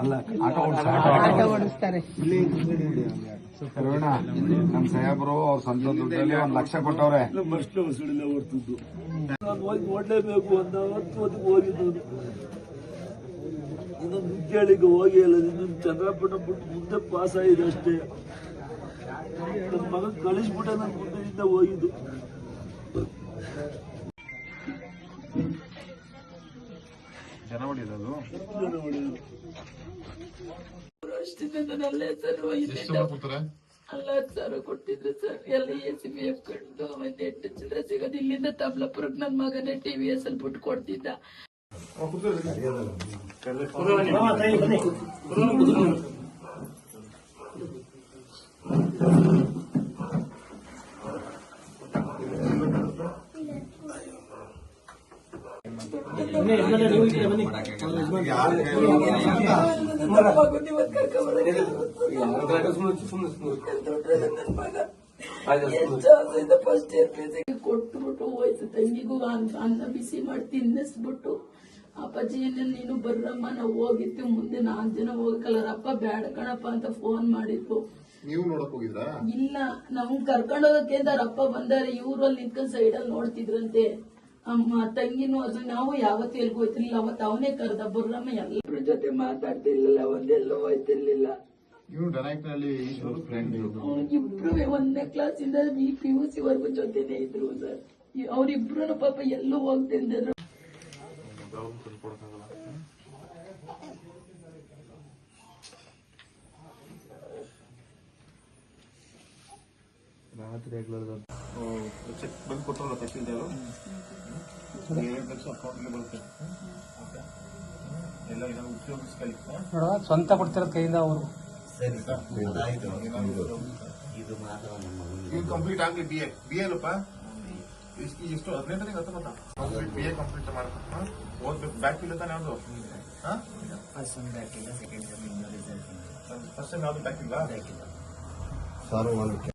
ಅಲ್ಲ ಆಟೋ ಓಡಿಸ್ತಾರೆ. ನಮ್ ಸಾಹೇಬ್ರು ಅವ್ರ ಸ್ವಂತ ದುಡ್ಡಲ್ಲಿ 1 ಲಕ್ಷ ಕೊಟ್ಟವ್ರೆ. ಓಡ್ಲೇಬೇಕು ಅಂತ ಹೋಗಿದ್ದು ಇನ್ನೊಂದು ವಿದ್ಯಾಳಿಗೆ ಹೋಗಿ ಅಲ್ಲ, ಇನ್ನೊಂದು ಚಂದ್ರಪಟ್ಟಣ ಬಿಟ್ಟು ಮುಂದೆ ಪಾಸ್ ಆಗಿದೆ ಅಷ್ಟೇ. ನನ್ನ ಮಗ ಕಳಿಸ್ಬಿಟ್ಟ ನನ್ನ ಮುಂದೆಯಿಂದ ಹೋಗಿದ್ದು. ಜನ ಹೊಡಿಯೋದು ಅಲ್ಲ ಸರ್ ಕೊಟ್ಟಿದ್ರು ಸರ್. ಎಲ್ಲ SPF ಕಟ್ಟು ಮತ್ತೆ 8 ಚಿಲ್ಲರೆ ಸಿಗೋದು. ಇಲ್ಲಿಂದ ತಬ್ಲಾಪುರಕ್ಕೆ ನನ್ನ ಮಗನೇ TVS ಅಲ್ಲಿ ಬಿಟ್ಟು ಕೊಡ್ತಿದ್ದ. ಕೊಟ್ಬಿಟ್ಟು ಹೋಯ್ತು ತಂಗಿಗೂ ಅನ್ನ ಬಿಸಿ ಮಾಡಿ ತಿನ್ನಿಸ್ಬಿಟ್ಟು, ಅಪ್ಪಾಜಿ ನೀನು ಬರ್ರಮ್ಮ ನಾವು ಹೋಗಿತ್ತು, ಮುಂದೆ 4 ಜನ ಹೋಗಕ್ಕಲ್ಲರಪ್ಪ ಬೇಡ ಕಣಪ್ಪ ಅಂತ ಫೋನ್ ಮಾಡಿತ್ತು. ನೀವು ನೋಡಕ್ ಹೋಗಿದ್ರಾ? ಇಲ್ಲ, ನಮ್ಗ್ ಕರ್ಕೊಂಡು ಹೋಗಕ್ಕೆ ಅಂತ ಅಪ್ಪ ಬಂದಾರೆ. ಇವ್ರಲ್ಲಿ ನಿಂತ್ಕೊಂಡ್ ಸೈಡಲ್ಲಿ ನೋಡ್ತಿದ್ರಂತೆ. ಅಮ್ಮ ತಂಗಿನೂ ಅದು ನಾವು ಯಾವತ್ತು ಎಲ್ಗೂ ಹೋಯ್ತಿರ್ಲಿಲ್ಲ. ಅವತ್ತು ಅವನೇ ಕರೆದ ಬರ್ರಮ್ಮ, ಎಲ್ಲರ ಜೊತೆ ಮಾತಾಡ್ತಿರ್ಲಿಲ್ಲ, ಒಂದೆಲ್ಲೋ ಹೋಯ್ತಿರ್ಲಿಲ್ಲ. ಇಬ್ರು 1ನೇ ಕ್ಲಾಸಿಂದ PUC ವರ್ಗು ಜೊತೆನೆ ಇದ್ರು ಸರ್. ಅವ್ರಿಬ್ರು ಪಾಪ ಎಲ್ಲೂ ಹೋಗ್ತಿದ್ರು. ಚೆಕ್ ಬಂದು ಕೊಟ್ಟರಲ್ಲ ತಹಶೀಲ್ದಾರು, ಅಕೌಂಟ್ಗೆ ಬರುತ್ತೆ ಎಲ್ಲ ಏನಾದ್ರು ಉಪಯೋಗಿಸ್ಕೊಳ್ಳಿ. ಸ್ವಂತ ಕೊಡ್ತಿರೋದ್ ಕೈಯಿಂದ ಅವರು. ಇದು ಕಂಪ್ಲೀಟ್ ಆಗಲಿ. BA ಅಲ್ಲಪ್ಪ, ಎಷ್ಟು 18 ಗೊತ್ತ BA ಕಂಪ್ಲೀಟ್ ಮಾಡ್ಬೇಕು. ಓದ್ಬೇಕು. ಬ್ಯಾಕ್ ಇಲ್ಲ ತಾನೆ ಯಾವುದು? ಫಸ್ಟ್ ಟೈಮ್ ಯಾವ್ದು ಬ್ಯಾಕ್ ಇಲ್ಲ.